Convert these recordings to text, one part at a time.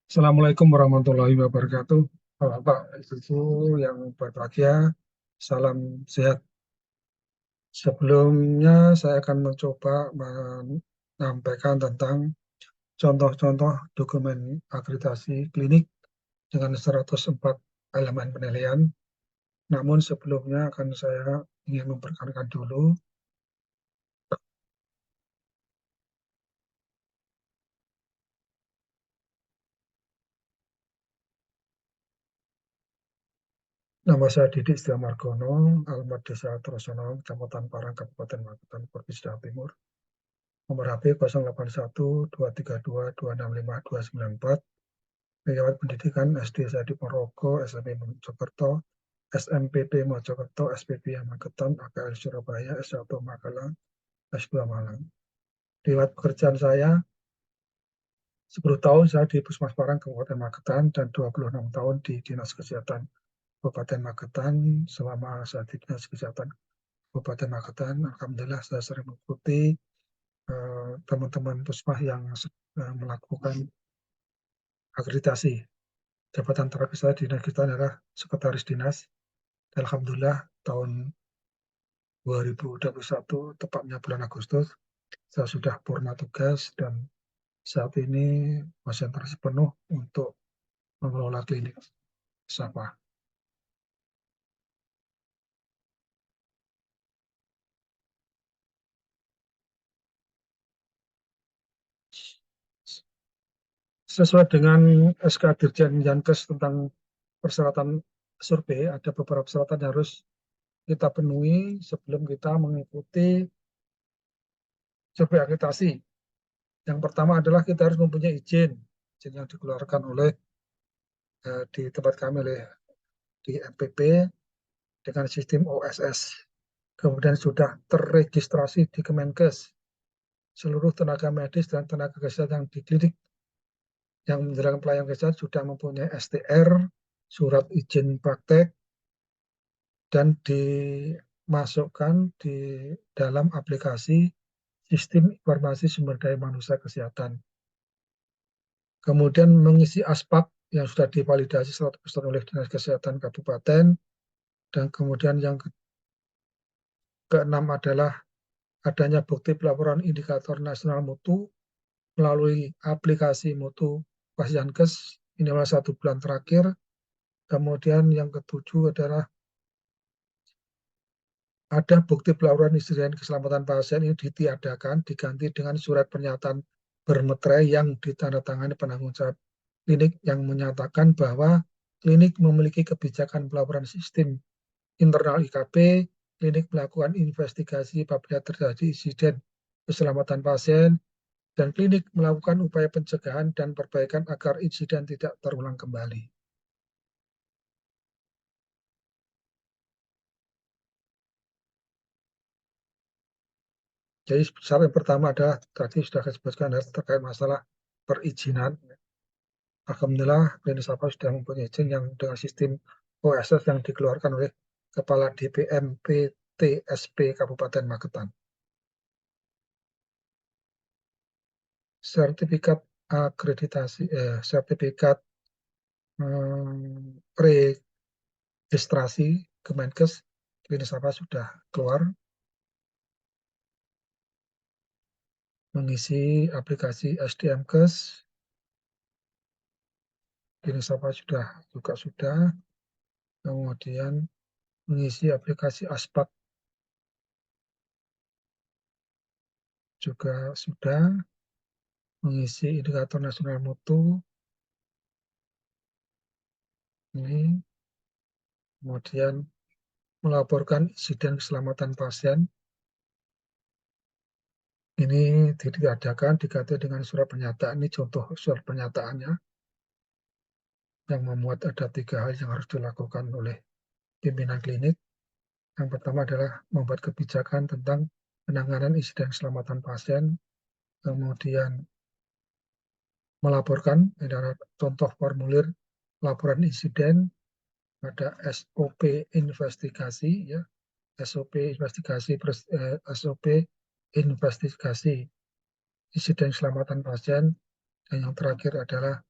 Assalamualaikum warahmatullahi wabarakatuh. Bapak, Ibu yang berbahagia, salam sehat. Sebelumnya saya akan mencoba menyampaikan tentang contoh-contoh dokumen akreditasi klinik dengan 104 elemen penilaian. Namun sebelumnya akan saya ingin memperkenalkan dulu. Nama saya Didik Setia Margono, alamat Desa Trosono, Kecamatan Parang, Kabupaten Magetan, Provinsi Jawa Timur. Nomor HP 081 232 265 294. Riwayat pendidikan SD saya di Ponorogo, SMP Mojokerto, SMPP Mojokerto, SPB Magetan, AKL Surabaya, S1 Magelang, S2 Malang. Riwayat pekerjaan saya 10 tahun saya di Puskesmas Parang Kabupaten Magetan dan 26 tahun di Dinas Kesehatan Kabupaten Magetan. Selama saya di Dinas Kesehatan Kabupaten Magetan, alhamdulillah saya sering mengikuti teman-teman Puskesmas yang melakukan akreditasi. Jabatan terakhir saya di dinas kita adalah sekretaris dinas. Alhamdulillah tahun 2021, tepatnya bulan Agustus, saya sudah purna tugas dan saat ini konsentrasi penuh untuk mengelola klinik Sapa. Sesuai dengan SK Dirjen Yankes tentang persyaratan survei, ada beberapa persyaratan yang harus kita penuhi sebelum kita mengikuti survei akreditasi. Yang pertama adalah kita harus mempunyai izin yang dikeluarkan oleh di tempat kami oleh di MPP dengan sistem OSS. Kemudian sudah terregistrasi di Kemenkes. Seluruh tenaga medis dan tenaga kesehatan di klinik yang menjalankan pelayanan kesehatan sudah mempunyai STR, surat izin praktek, dan dimasukkan di dalam aplikasi Sistem Informasi Sumber Daya Manusia Kesehatan. Kemudian mengisi ASPAK yang sudah divalidasi 100% oleh Dinas Kesehatan Kabupaten. Dan kemudian yang keenam adalah adanya bukti pelaporan indikator nasional mutu melalui aplikasi mutu Pasyankes minimal 1 bulan terakhir. Kemudian yang ketujuh adalah ada bukti pelaporan insiden keselamatan pasien ini ditiadakan diganti dengan surat pernyataan bermeterai yang ditandatangani penanggung jawab klinik yang menyatakan bahwa klinik memiliki kebijakan pelaporan sistem internal IKP. Klinik melakukan investigasi apabila terjadi insiden keselamatan pasien, dan klinik melakukan upaya pencegahan dan perbaikan agar insiden tidak terulang kembali. Jadi syarat yang pertama adalah tadi sudah saya sebutkan terkait masalah perizinan. Alhamdulillah Klinik Sapa sudah mempunyai izin yang dengan sistem OSS yang dikeluarkan oleh Kepala DPM PTSP Kabupaten Magetan. Sertifikat akreditasi, sertifikat registrasi Kemenkes Klinik Sapa sudah keluar. Mengisi aplikasi SDMkes Klinik Sapa juga sudah. Kemudian mengisi aplikasi ASPAK juga sudah. Mengisi indikator nasional mutu ini. Kemudian melaporkan insiden keselamatan pasien. Ini diadakan diganti dengan surat pernyataan. Ini contoh surat pernyataannya yang memuat ada 3 hal yang harus dilakukan oleh pimpinan klinik. Yang pertama adalah membuat kebijakan tentang penanganan insiden keselamatan pasien. Kemudian melaporkan, adalah contoh formulir laporan insiden, ada SOP investigasi, ya, SOP investigasi insiden keselamatan pasien. Dan yang terakhir adalah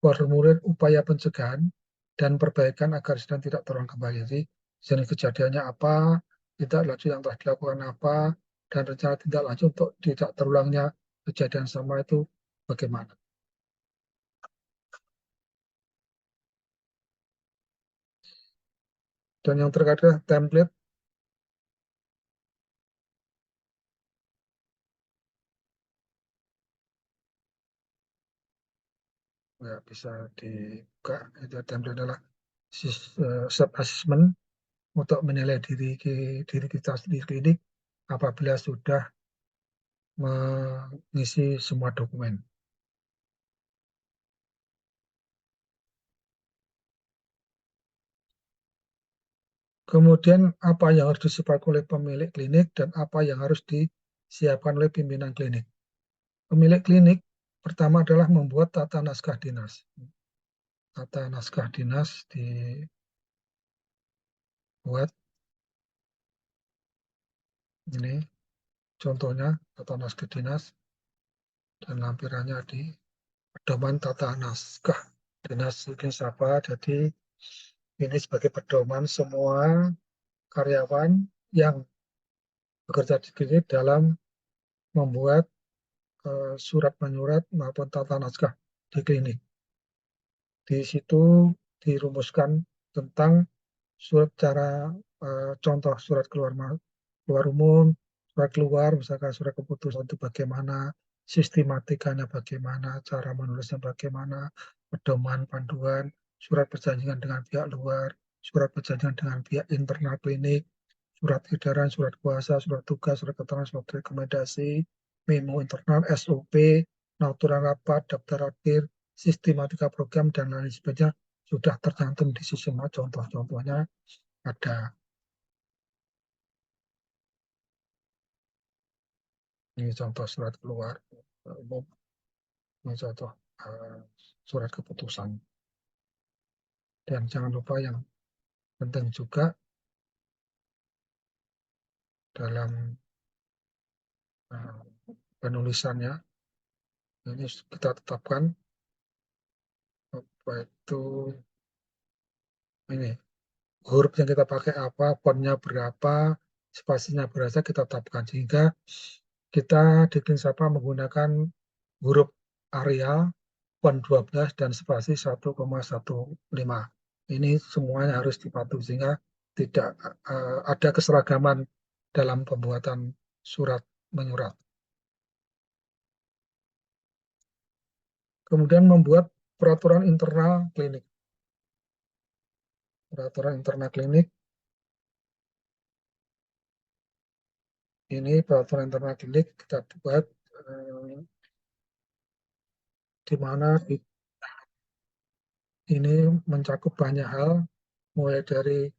formulir upaya pencegahan dan perbaikan agar sedang tidak terulang kembali. Jadi jenis kejadiannya apa, tindak lanjut yang telah dilakukan apa, dan rencana tindak lanjut untuk tidak terulangnya kejadian sama itu bagaimana. Dan yang terkait dengan template, ya bisa dibuka. Itu template adalah self assessment untuk menilai diri kita di klinik apabila sudah mengisi semua dokumen. Kemudian apa yang harus disiapkan oleh pemilik klinik dan apa yang harus disiapkan oleh pimpinan klinik. Pemilik klinik pertama adalah membuat tata naskah dinas. Tata naskah dinas dibuat ini contohnya tata naskah dinas dan lampirannya di pedoman tata naskah dinas ini siapa. Jadi ini sebagai pedoman semua karyawan yang bekerja di klinik dalam membuat surat menyurat maupun tata naskah di klinik. Di situ dirumuskan tentang surat cara contoh surat keluar umum, surat keluar, misalkan surat keputusan itu bagaimana, sistematikanya bagaimana, cara menulisnya bagaimana, pedoman panduan, surat perjanjian dengan pihak luar, surat perjanjian dengan pihak internal klinik, surat edaran, surat kuasa, surat tugas, surat keterangan, surat rekomendasi, memo internal, SOP, notulen rapat, daftar akhir, sistematika program, dan lain sebagainya sudah tercantum di sisi semua contoh-contohnya ada. Ini contoh surat keluar umum, ini contoh surat keputusan. Dan jangan lupa yang penting juga dalam penulisannya, ini kita tetapkan apa itu ini huruf yang kita pakai apa, fontnya berapa, spasinya berapa kita tetapkan sehingga kita di Klinsapa menggunakan huruf Arial, font 12 dan spasi 1,15. Ini semuanya harus dipatuhi sehingga tidak ada keseragaman dalam pembuatan surat menyurat. Kemudian membuat peraturan internal klinik. Peraturan internal klinik ini peraturan internal klinik kita buat di mana ini mencakup banyak hal, mulai dari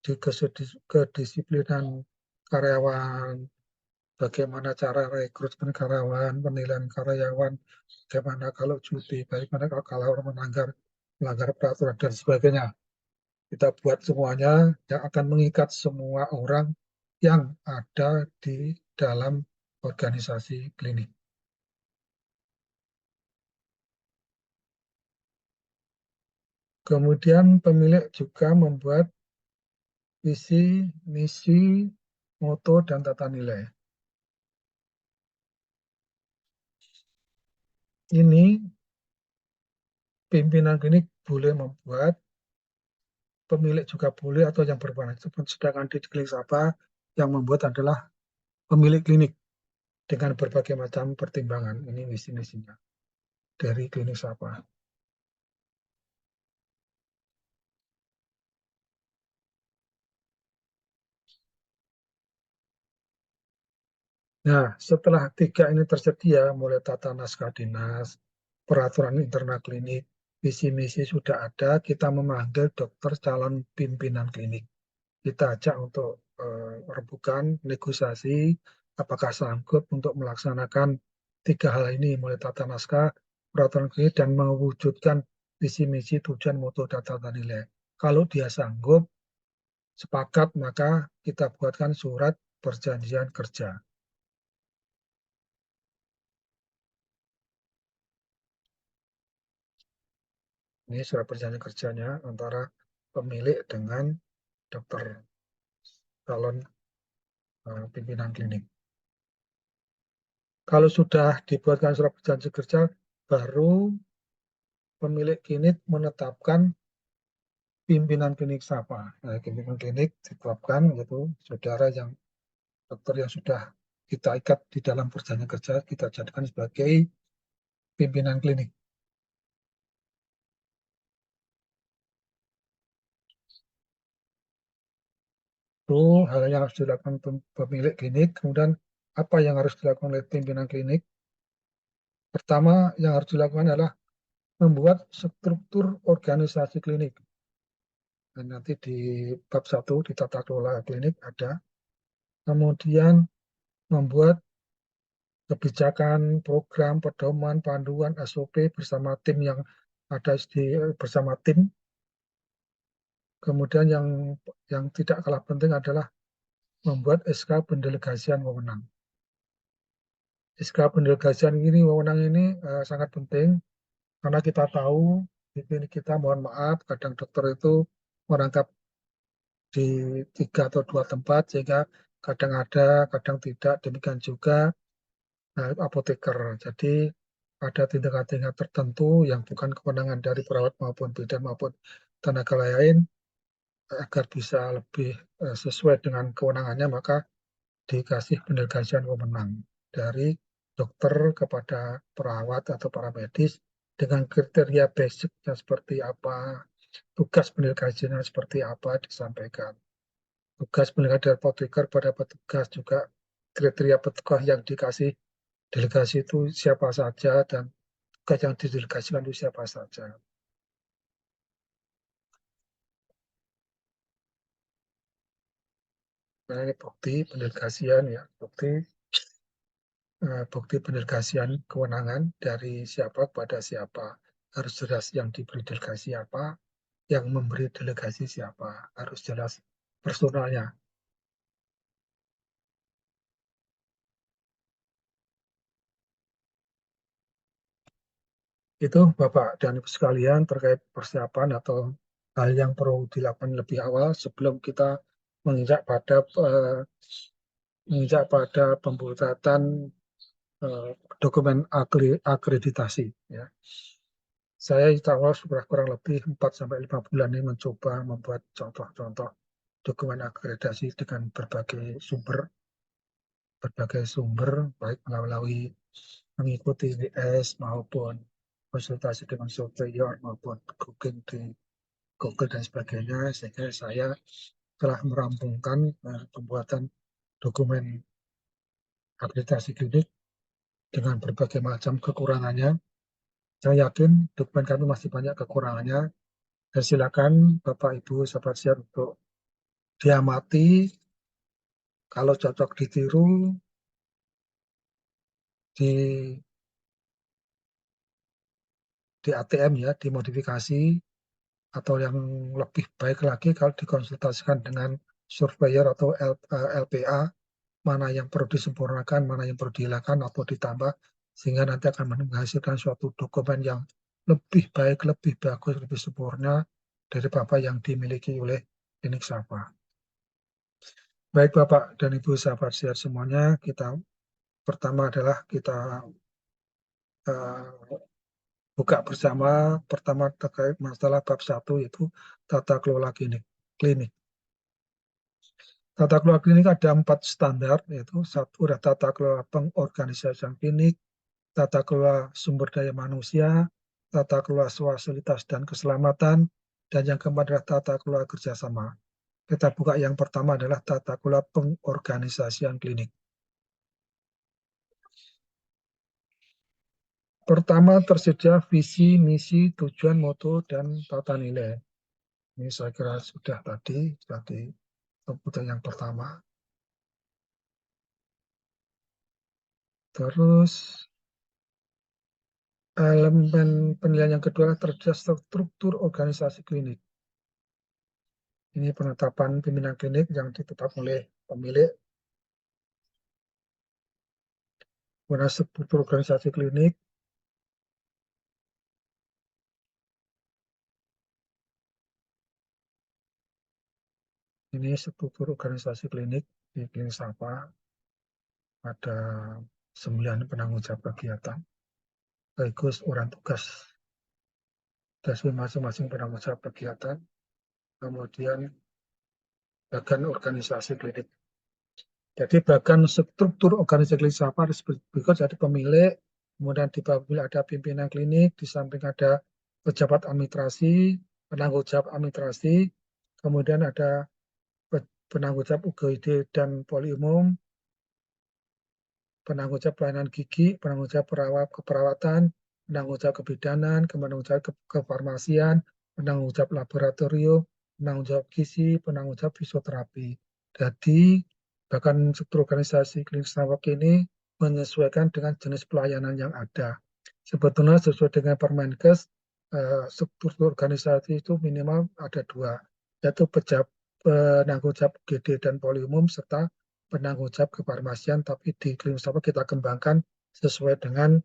kedisiplinan karyawan, bagaimana cara rekrutmen karyawan, penilaian karyawan, bagaimana kalau cuti, bagaimana kalau melanggar peraturan dan sebagainya. Kita buat semuanya yang akan mengikat semua orang yang ada di dalam organisasi klinik. Kemudian pemilik juga membuat visi, misi, moto, dan tata nilai. Ini pimpinan klinik boleh membuat, pemilik juga boleh atau yang berwenang. Sedangkan di klinik Sapa yang membuat adalah pemilik klinik dengan berbagai macam pertimbangan. Ini misi-misinya dari klinik Sapa. Nah, setelah tiga ini tersedia, mulai tata naskah dinas, peraturan internal klinik, visi misi sudah ada, kita memanggil dokter calon pimpinan klinik. Kita ajak untuk rebukan, negosiasi, apakah sanggup untuk melaksanakan tiga hal ini, mulai tata naskah, peraturan klinik, dan mewujudkan visi misi, tujuan, mutu, data, dan nilai. Kalau dia sanggup, sepakat, maka kita buatkan surat perjanjian kerja. Ini surat perjanjian kerjanya antara pemilik dengan dokter calon pimpinan klinik. Kalau sudah dibuatkan surat perjanjian kerja, baru pemilik klinik menetapkan pimpinan klinik siapa. Nah, pimpinan klinik ditetapkan yaitu saudara yang dokter yang sudah kita ikat di dalam perjanjian kerja, kita jadikan sebagai pimpinan klinik. Itu hal yang harus dilakukan pemilik klinik. Kemudian apa yang harus dilakukan oleh pimpinan klinik? Pertama yang harus dilakukan adalah membuat struktur organisasi klinik. Dan nanti di bab 1 di tata kelola klinik ada. Kemudian membuat kebijakan, program, pedoman, panduan, SOP bersama tim yang ada bersama tim. Kemudian yang tidak kalah penting adalah membuat SK pendelegasian wewenang. SK pendelegasian ini wewenang ini sangat penting karena kita tahu di klinik kita, mohon maaf, kadang dokter itu merangkap di 3 atau 2 tempat sehingga kadang ada, kadang tidak. Demikian juga apoteker. Jadi ada tindakan-tindakan tertentu yang bukan kewenangan dari perawat maupun bidan maupun tenaga lain, agar bisa lebih sesuai dengan kewenangannya, maka dikasih pendelegasian wewenang dari dokter kepada perawat atau para medis dengan kriteria basicnya seperti apa, tugas pendelegasinya seperti apa disampaikan. Tugas pendelegasi dari apoteker pada petugas juga kriteria petugas yang dikasih delegasi itu siapa saja dan tugas yang didelegasikan itu siapa saja. Nah, ini bukti pendelegasian ya, bukti pendelegasian kewenangan dari siapa kepada siapa. Harus jelas yang diberi delegasi apa, yang memberi delegasi siapa. Harus jelas personalnya. Itu Bapak dan Ibu sekalian terkait persiapan atau hal yang perlu dilakukan lebih awal sebelum kita menginjak pada pembuatan dokumen akreditasi. Ya. Saya insya Allah sudah kurang lebih 4 sampai 5 bulan ini mencoba membuat contoh-contoh dokumen akreditasi dengan berbagai sumber, baik melalui mengikuti WS maupun konsultasi dengan superior maupun Google dan sebagainya, sehingga saya telah merampungkan pembuatan dokumen akreditasi klinik dengan berbagai macam kekurangannya. Saya yakin dokumen kami masih banyak kekurangannya, dan silakan Bapak Ibu sahabat share untuk diamati, kalau cocok ditiru, di ATM ya, dimodifikasi, atau yang lebih baik lagi kalau dikonsultasikan dengan surveyor atau LPA, mana yang perlu disempurnakan, mana yang perlu dihilangkan atau ditambah, sehingga nanti akan menghasilkan suatu dokumen yang lebih baik, lebih bagus, lebih sempurna dari Bapak yang dimiliki oleh klinik Sapa. Baik Bapak dan Ibu sahabat sehat semuanya, kita pertama adalah kita uh, buka bersama, pertama terkait masalah bab 1 yaitu tata kelola klinik. Tata kelola klinik ada 4 standar, yaitu satu ada tata kelola pengorganisasian klinik, tata kelola sumber daya manusia, tata kelola fasilitas dan keselamatan, dan yang keempat adalah tata kelola kerjasama. Kita buka yang pertama adalah tata kelola pengorganisasian klinik. Pertama, tersedia visi, misi, tujuan, moto, dan tata nilai. Ini saya kira sudah tadi kebutuhan yang pertama. Terus elemen penilaian yang kedua adalah tersedia struktur organisasi klinik. Ini penetapan pimpinan klinik yang ditetapkan oleh pemilik. Kemudian struktur organisasi klinik, Ini struktur organisasi klinik di Klinik Sapa. Ada 9 penanggung jawab kegiatan, sekaligus orang tugas dari masing-masing penanggung jawab kegiatan, kemudian bagian organisasi klinik. Jadi bagian struktur organisasi klinik Sapa harus berikut, jadi pemilik, kemudian di bawah ada pimpinan klinik, di samping ada pejabat administrasi, penanggung jawab administrasi, kemudian ada penanggung jawab UGD dan poli umum, penanggung jawab pelayanan gigi, penanggung jawab keperawatan, penanggung jawab kebidanan, penanggung jawab kefarmasian, penanggung jawab laboratorium, penanggung jawab gizi, penanggung jawab fisioterapi. Jadi, bahkan struktur organisasi klinik Sarawak ini menyesuaikan dengan jenis pelayanan yang ada. Sebetulnya sesuai dengan Permenkes, struktur organisasi itu minimal ada 2, yaitu penanggung jawab GD dan poli umum serta penanggung jawab kefarmasian, tapi di Klinik Sapa kita kembangkan sesuai dengan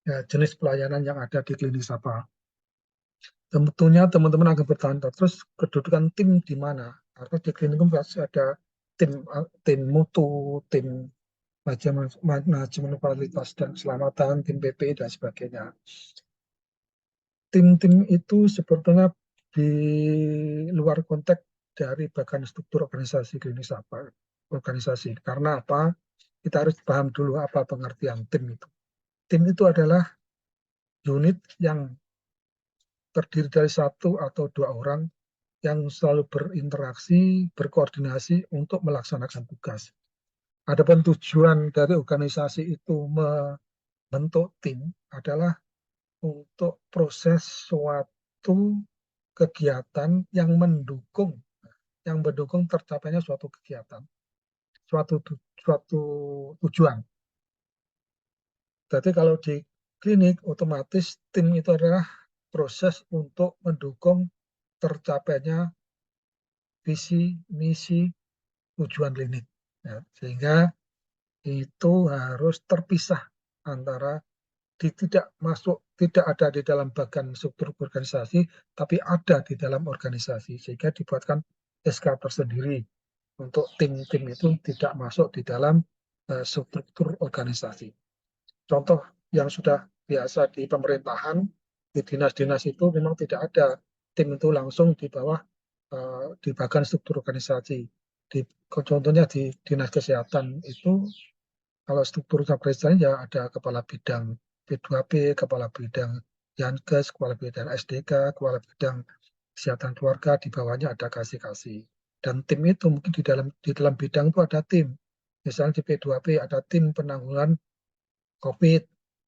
jenis pelayanan yang ada di Klinik Sapa. Tentunya teman-teman akan bertanya, terus kedudukan tim di mana? Karena di klinikum pasti ada tim mutu, tim manajemen kualitas dan keselamatan, tim PP dan sebagainya. Tim-tim itu sebetulnya di luar konteks dari bagian struktur organisasi Klinik Sapa. Organisasi. Karena apa? Kita harus paham dulu apa pengertian tim itu. Tim itu adalah unit yang terdiri dari 1 atau 2 orang yang selalu berinteraksi, berkoordinasi untuk melaksanakan tugas. Adapun tujuan dari organisasi itu membentuk tim adalah untuk proses suatu kegiatan yang mendukung tercapainya suatu kegiatan, suatu tujuan. Jadi kalau di klinik otomatis tim itu adalah proses untuk mendukung tercapainya visi, misi, tujuan klinik. Ya, sehingga itu harus terpisah antara tidak ada di dalam bagian struktur organisasi, tapi ada di dalam organisasi, sehingga dibuatkan SK tersendiri untuk tim-tim itu tidak masuk di dalam struktur organisasi. Contoh yang sudah biasa di pemerintahan, di dinas-dinas itu memang tidak ada tim itu langsung di bawah di bagian struktur organisasi. Contohnya di dinas kesehatan itu, kalau struktur organisasi ya ada kepala bidang P2P, kepala bidang Yankes, kepala bidang SDK, kepala bidang kesehatan keluarga, di bawahnya ada kasih-kasih. Dan tim itu mungkin di dalam bidang itu ada tim. Misalnya di P2P ada tim penanggulangan COVID,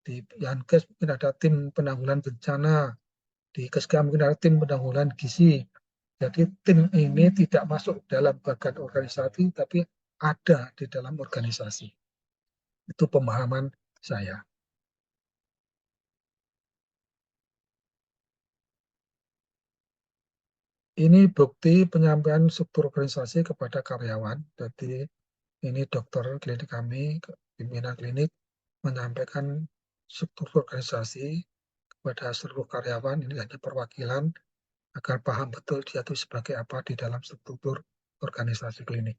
di Yankes mungkin ada tim penanggulangan bencana, di Keska mungkin ada tim penanggulangan gizi. Jadi tim ini tidak masuk dalam bagian organisasi, tapi ada di dalam organisasi. Itu pemahaman saya. Ini bukti penyampaian struktur organisasi kepada karyawan. Jadi ini dokter klinik kami, pimpinan klinik, menyampaikan struktur organisasi kepada seluruh karyawan. Ini hanya perwakilan agar paham betul dia itu sebagai apa di dalam struktur organisasi klinik.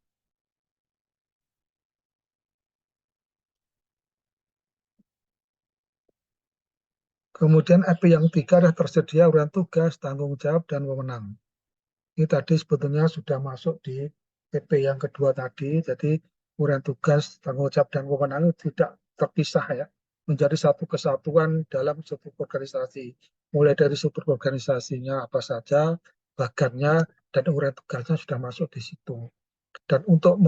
Kemudian EP yang 3 adalah tersedia uraian tugas, tanggung jawab, dan wewenang. Ini tadi sebetulnya sudah masuk di PP yang kedua tadi, jadi uraian tugas, tanggung jawab, dan wewenang tidak terpisah ya, menjadi satu kesatuan dalam struktur organisasi. Mulai dari struktur organisasinya apa saja, bagannya, dan uraian tugasnya sudah masuk di situ. Dan untuk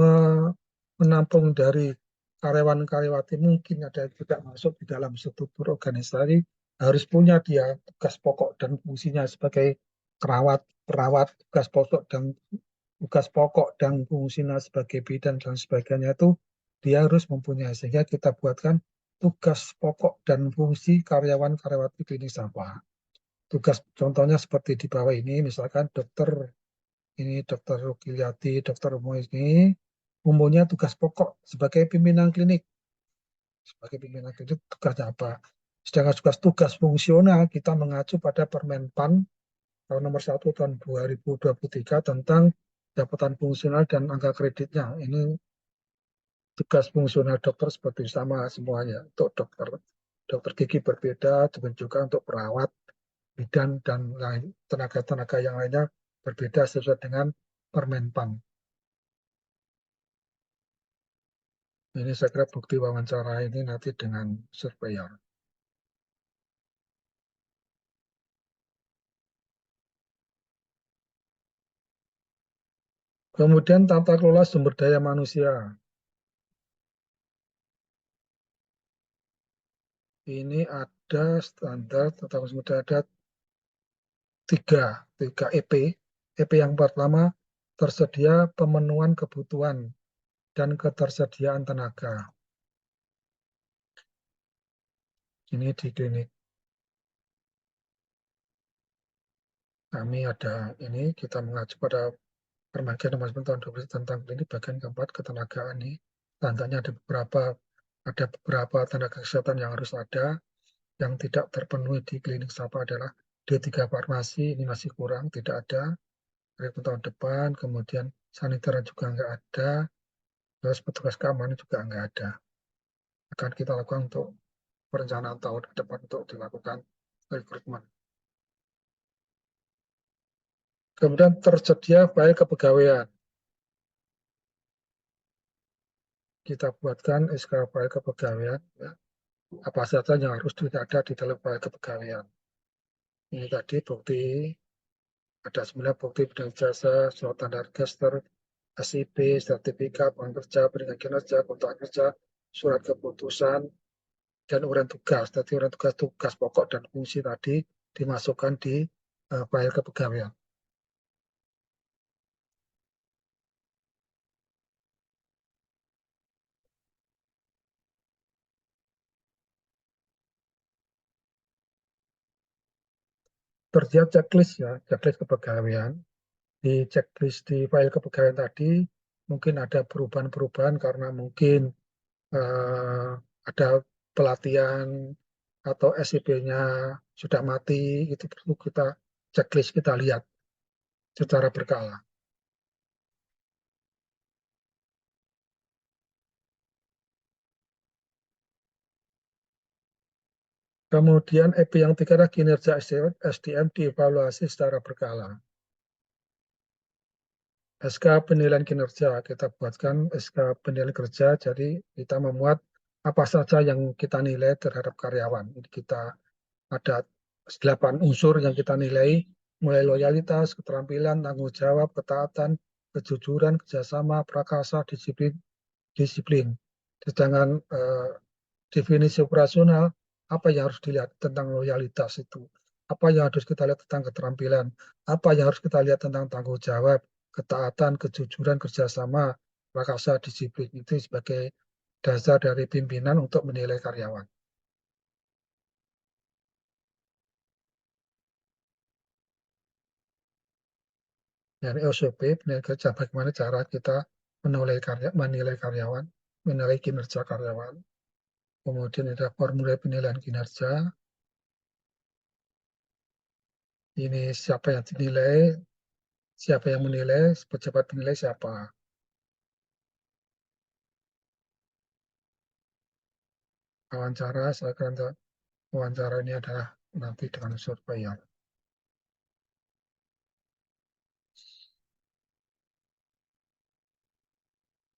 menampung dari karyawan-karyawati mungkin ada yang tidak masuk di dalam struktur organisasi, harus punya dia tugas pokok dan fungsinya sebagai perawat, tugas pokok dan fungsinya sebagai bidan dan sebagainya itu dia harus mempunyai, sehingga kita buatkan tugas pokok dan fungsi karyawan-karyawati klinik Sapa. Tugas contohnya seperti di bawah ini, misalkan ini dokter Rukiliati, dokter Umo ini mempunyai tugas pokok sebagai pimpinan klinik. Sebagai pimpinan klinik tugasnya apa? Sedangkan tugas fungsional kita mengacu pada Permenpan nomor 1 tahun 2023 tentang jabatan fungsional dan angka kreditnya. Ini tugas fungsional dokter seperti sama semuanya. Untuk dokter gigi berbeda, demikian juga untuk perawat, bidan, dan lain tenaga-tenaga yang lainnya berbeda sesuai dengan Permenpan. Ini saya kira bukti wawancara ini nanti dengan surveyor. Kemudian tata kelola sumber daya manusia. Ini ada standar tata kelola sumber daya, ada tiga EP. EP yang pertama, tersedia pemenuhan kebutuhan dan ketersediaan tenaga. Ini di klinik kami ada ini, kita mengacu pada Permendikbud Nomor 9 Tahun 2020 tentang klinik bagian keempat ketenagaan ini. Tandanya ada beberapa tenaga kesehatan yang harus ada, yang tidak terpenuhi di klinik SAPA adalah D3 farmasi, ini masih kurang, tidak ada. Tahun depan, kemudian saniter juga nggak ada, terus petugas keamanan juga nggak ada. Akan kita lakukan untuk perencanaan tahun ke depan untuk dilakukan rekrutmen. Kemudian tersedia file kepegawaian. Kita buatkan SK file kepegawaian, ya. Apa saja yang harus ada di dalam file kepegawaian. Ini tadi bukti, ada 9 bukti bidang jasa, surat tanda register, SIP, sertifikat, kerja, peringkat kinerja, kontrak kerja, surat keputusan, dan uraian tugas. Tadi uraian tugas pokok dan fungsi tadi dimasukkan di file kepegawaian. Tersedia checklist ya, checklist kepegawaian. Di checklist di file kepegawaian tadi mungkin ada perubahan-perubahan karena mungkin eh, ada pelatihan atau SIP-nya sudah mati, itu perlu kita checklist, kita lihat secara berkala. Kemudian EP yang tiga adalah kinerja SDM dievaluasi secara berkala. SK penilaian kinerja, kita buatkan SK penilaian kerja, jadi kita memuat apa saja yang kita nilai terhadap karyawan. Jadi kita ada 8 unsur yang kita nilai, mulai loyalitas, keterampilan, tanggung jawab, ketaatan, kejujuran, kerjasama, prakasa, disiplin. Sedangkan definisi operasional, apa yang harus dilihat tentang loyalitas itu, apa yang harus kita lihat tentang keterampilan, apa yang harus kita lihat tentang tanggung jawab, ketaatan, kejujuran, kerjasama, prakasa, disiplin. Itu sebagai dasar dari pimpinan untuk menilai karyawan. Dan SOP, penilaian kerja, bagaimana cara kita menilai karyawan, menilai kinerja karyawan. Kemudian ada formulir penilaian kinerja. Ini siapa yang dinilai, siapa yang menilai, pejabat penilai siapa. Wawancara, saya akan wawancara ini adalah nanti dengan surveyor.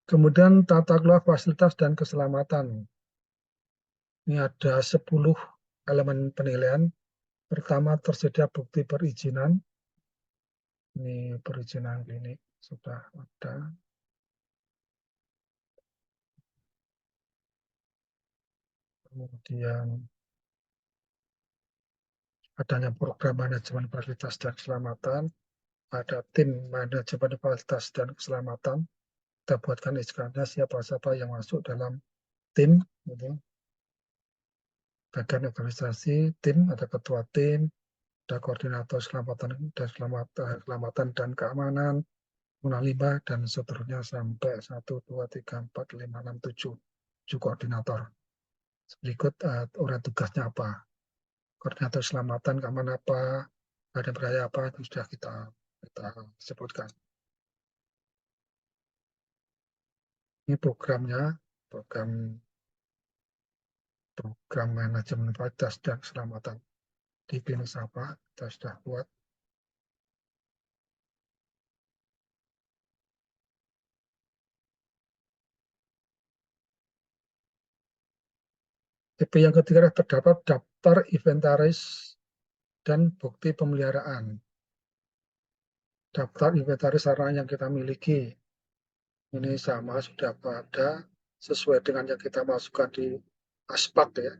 Kemudian tata kelola fasilitas dan keselamatan. Ini ada 10 elemen penilaian. Pertama, tersedia bukti perizinan. Ini perizinan klinik sudah ada. Kemudian adanya program manajemen fasilitas dan keselamatan. Ada tim manajemen fasilitas dan keselamatan. Kita buatkan SK-nya siapa-siapa yang masuk dalam tim. Gitu. Bagian organisasi, tim, ada ketua tim, ada koordinator keselamatan dan keamanan, 5 dan seterusnya sampai 1, 2, 3, 4, 5, 6, 7. 7 koordinator. Berikut uraian tugasnya apa. Koordinator keselamatan keamanan apa, ada beraya apa, itu sudah kita sebutkan. Ini programnya, program program manajemen kualitas dan keselamatan di Klinik Sapa. Kita sudah buat. EP yang ketiga terdapat daftar inventaris dan bukti pemeliharaan. Daftar inventaris sarana yang kita miliki. Ini sama sudah ada sesuai dengan yang kita masukkan di ASPAK ya.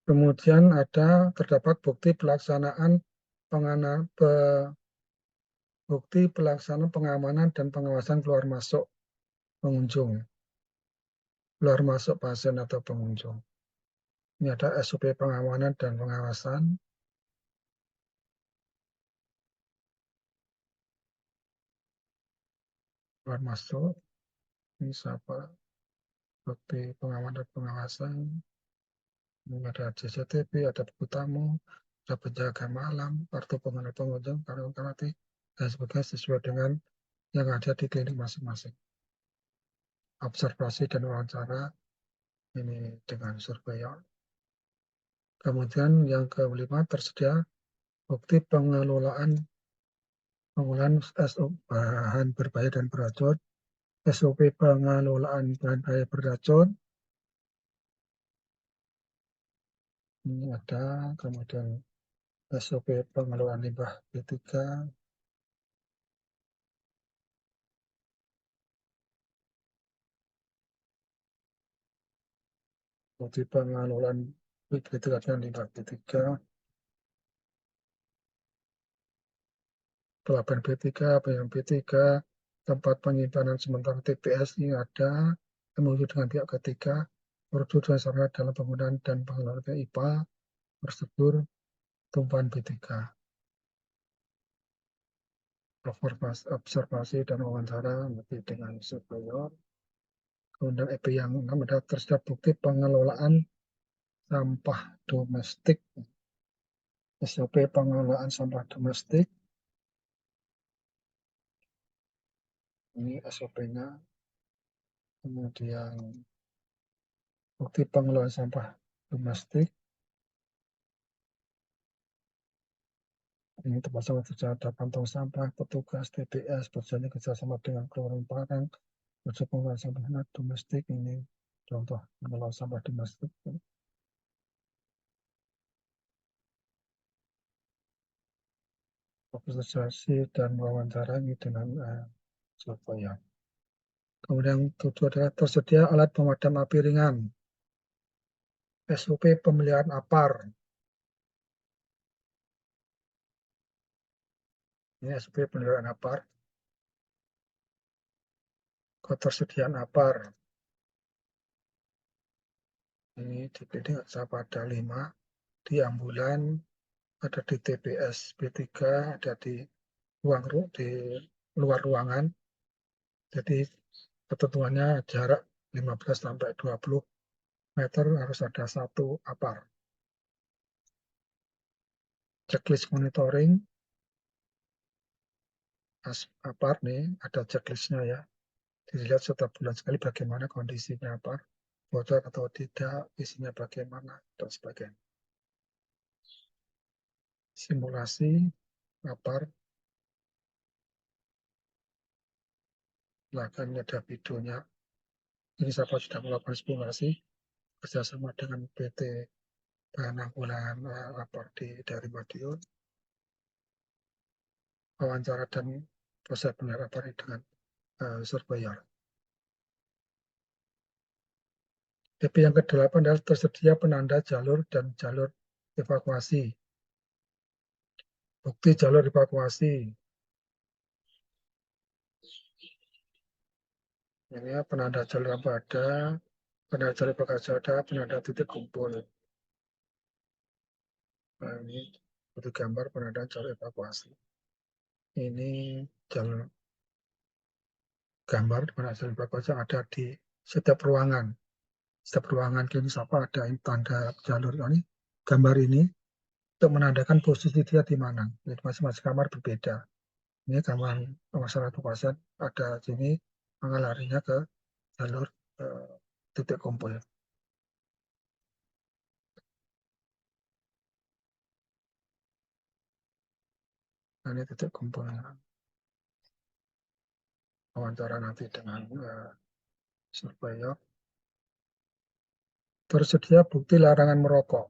Kemudian terdapat bukti pelaksanaan pengamanan dan pengawasan keluar masuk pengunjung, keluar masuk pasien atau pengunjung. Ini ada SOP pengamanan dan pengawasan. Keluar masuk, ini siapa? Bukti pengamanan dan pengawasan. Ini ada CCTV, ada buku tamu, ada penjaga malam, kartu pengenal pengunjung, kartu kartu dan sebagainya sesuai dengan yang ada di klinik masing-masing. Observasi dan wawancara ini dengan surveyor. Kemudian yang kelima tersedia bukti pengelolaan bahan berbahaya dan beracun, SOP pengelolaan bahan berbahaya beracun. Ini ada, kemudian SOP pengelolaan limbah B3, bukti pengelolaan B3 dan limbah B3, pelabuhan B3, penyimpanan B3, tempat penyimpanan sementara TPS ini ada, kemudian dengan pihak ketiga, produk dan sarana dalam penggunaan dan pengelolaan IPA, prosedur tumpahan B3. Observasi dan wawancara lebih dengan surveyor. Kemudian EP yang 6 adalah tersedia bukti pengelolaan sampah domestik. SOP pengelolaan sampah domestik. Ini SOP-nya. Kemudian bukti pengelolaan sampah domestik. Ini tempat sampah terjadi kantong sampah, petugas TPS berjalan kerjasama dengan keluarga barang, proses pengelolaan sampah domestik. Ini contoh pengelolaan sampah domestik. Observasi dan wawancara ini dengan surveyor. Kemudian kedua adalah tersedia alat pemadam api ringan. SOP pemeliharaan APAR. Ini SOP pemeliharaan APAR. Ketersediaan APAR. Ini di klinik ada 5. Di ambulan, ada di TPS B3, ada di luar ruangan. Jadi ketentuannya jarak 15-20 meter harus ada 1 APAR. Checklist monitoring APAR nih, ada checklistnya ya. Dilihat setiap bulan sekali bagaimana kondisinya APAR, bocor atau tidak, isinya bagaimana, dan sebagainya. Simulasi APAR, belakangnya ada videonya. Ini saya sudah melakukan simulasi kerjasama dengan PT Penanggulangan APAR dari Madiun. Wawancara dan proses benar APAR dengan surveyor. DP yang ke-8 adalah tersedia penanda jalur dan jalur evakuasi. Bukti jalur evakuasi. Ini penanda jalur apa ada, penanda jalur bekas ada, penanda titik kumpul. Nah, ini butuh gambar penanda jalur evakuasi. Ini jalur gambar penanda jalur evakuasi yang ada di setiap ruangan. Setiap ruangan klinis apa ada tanda jalur ini. Gambar ini untuk menandakan posisi dia di mana. Jadi masing-masing kamar berbeda. Ini gambar masalah pasien ada sini mengalarinya ke jalur eh, titik kumpul. Nah, ini titik kumpulnya. Wawancara nanti dengan surveyor. Tersedia bukti larangan merokok.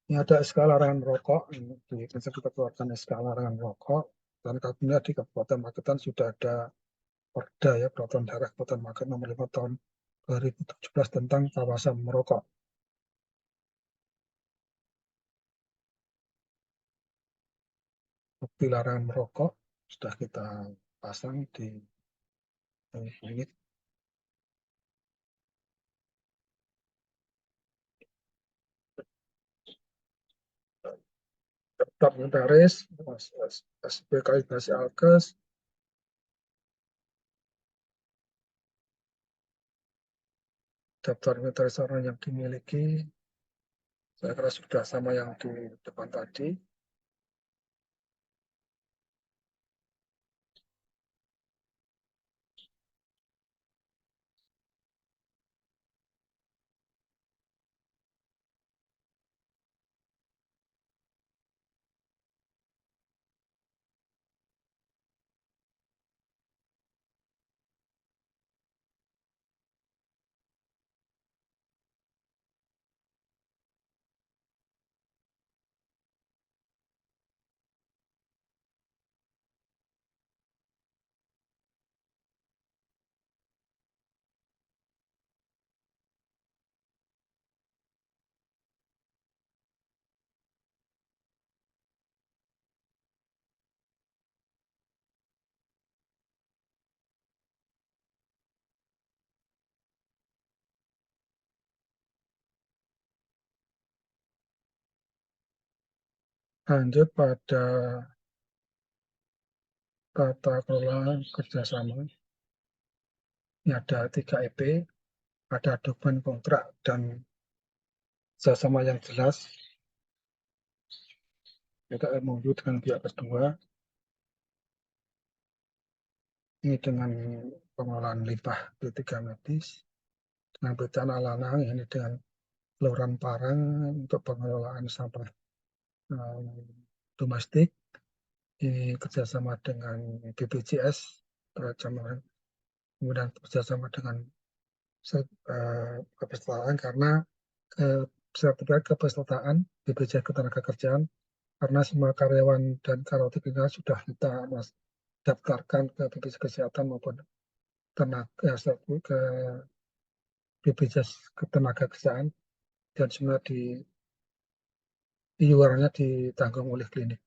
Ini ada SK larangan merokok. Ini bisa kita keluarkan SK larangan merokok. Dan kabarnya di Kabupaten Magetan sudah ada Perda ya, Peraturan Daerah Kabupaten Magetan nomor 5 tahun 2017 tentang kawasan merokok. Bukti larangan merokok sudah kita pasang di ini. Daftar inventaris, SB kalibrasi alkes, daftar inventaris orang yang dimiliki, saya kira sudah sama yang di depan tadi. Lanjut pada tata kelola kerjasama. Ini ada 3 EP, ada dokumen kontrak dan kerjasama yang jelas. Kita MOU dengan pihak kedua. Ini dengan pengelolaan limbah B3 medis, dengan bencana lanang, ini dengan Kelurahan Parang untuk pengelolaan sampah domestik. Ini kerjasama dengan BPJS, kemudian kerjasama dengan kepesertaan karena sertifikat kepesertaan BPJS Ketenagakerjaan karena semua karyawan dan karyawan kita sudah kita daftarkan ke BPJS Kesehatan maupun tenaga ke BPJS Ketenagakerjaan dan semua iurannya ditanggung oleh klinik.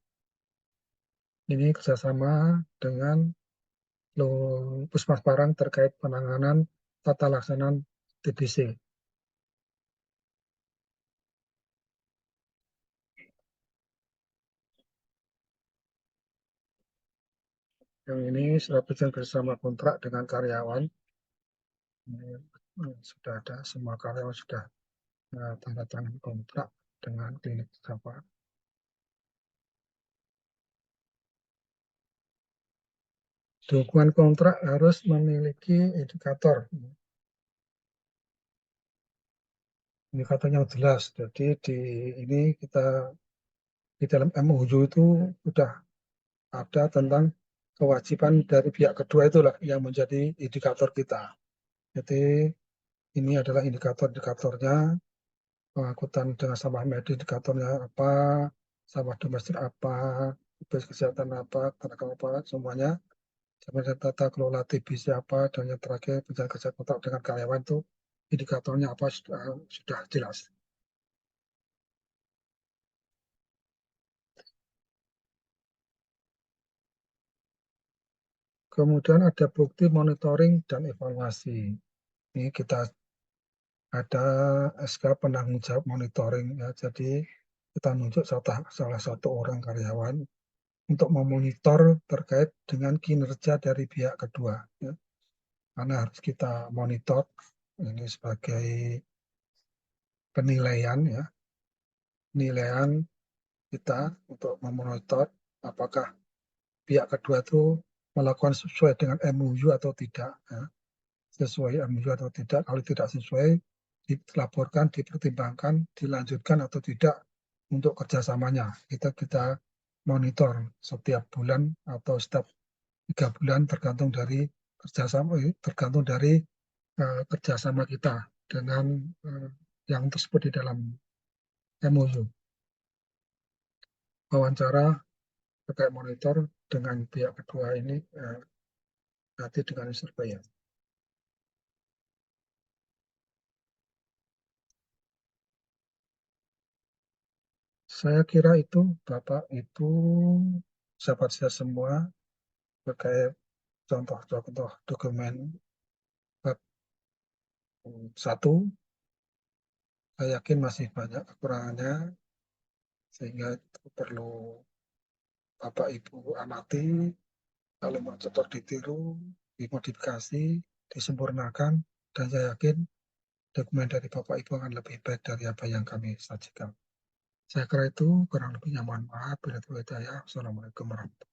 Ini kerjasama dengan Puskesmas Parang terkait penanganan tata laksanaan TBC. Yang ini sudah berjalan bersama kontrak dengan karyawan. Ini, sudah ada semua karyawan sudah tanda tangan kontrak dengan klinik apa. Dokumen kontrak harus memiliki indikator. Indikator yang jelas. Jadi ini kita di dalam MOU itu sudah ada tentang kewajiban dari pihak kedua itulah yang menjadi indikator kita. Jadi ini adalah indikator-indikatornya, pengangkutan dengan sampah medis indikatornya apa, sampah domestik apa, bpjs kesehatan apa, tenaga apa, semuanya. Kemudian tata kelola TBC apa, dan yang terakhir penjaga kerja kontrak dengan karyawan itu indikatornya apa sudah jelas. Kemudian ada bukti monitoring dan evaluasi. Ini kita ada SK penanggung jawab monitoring ya, jadi kita nunjuk salah satu orang karyawan untuk memonitor terkait dengan kinerja dari pihak kedua ya. Karena harus kita monitor ini sebagai penilaian ya, penilaian kita untuk memonitor apakah pihak kedua itu melakukan sesuai dengan MOU atau tidak ya. Sesuai MOU atau tidak, kalau tidak sesuai dilaporkan, dipertimbangkan, dilanjutkan atau tidak untuk kerjasamanya. Kita monitor setiap bulan atau setiap 3 bulan tergantung dari kerjasama kita dengan yang tersebut di dalam MOU. Wawancara terkait monitor dengan pihak kedua ini nanti dengan Surabaya. Saya kira itu Bapak Ibu sahabat saya semua terkait contoh-contoh dokumen bab 1, saya yakin masih banyak kekurangannya sehingga itu perlu Bapak Ibu amati, kalau mau cocok ditiru, dimodifikasi, disempurnakan, dan saya yakin dokumen dari Bapak Ibu akan lebih baik dari apa yang kami sajikan. Saya kira itu kurang lebihnya, mohon maaf. Bila tidak, Assalamualaikum warahmatullahi wabarakatuh.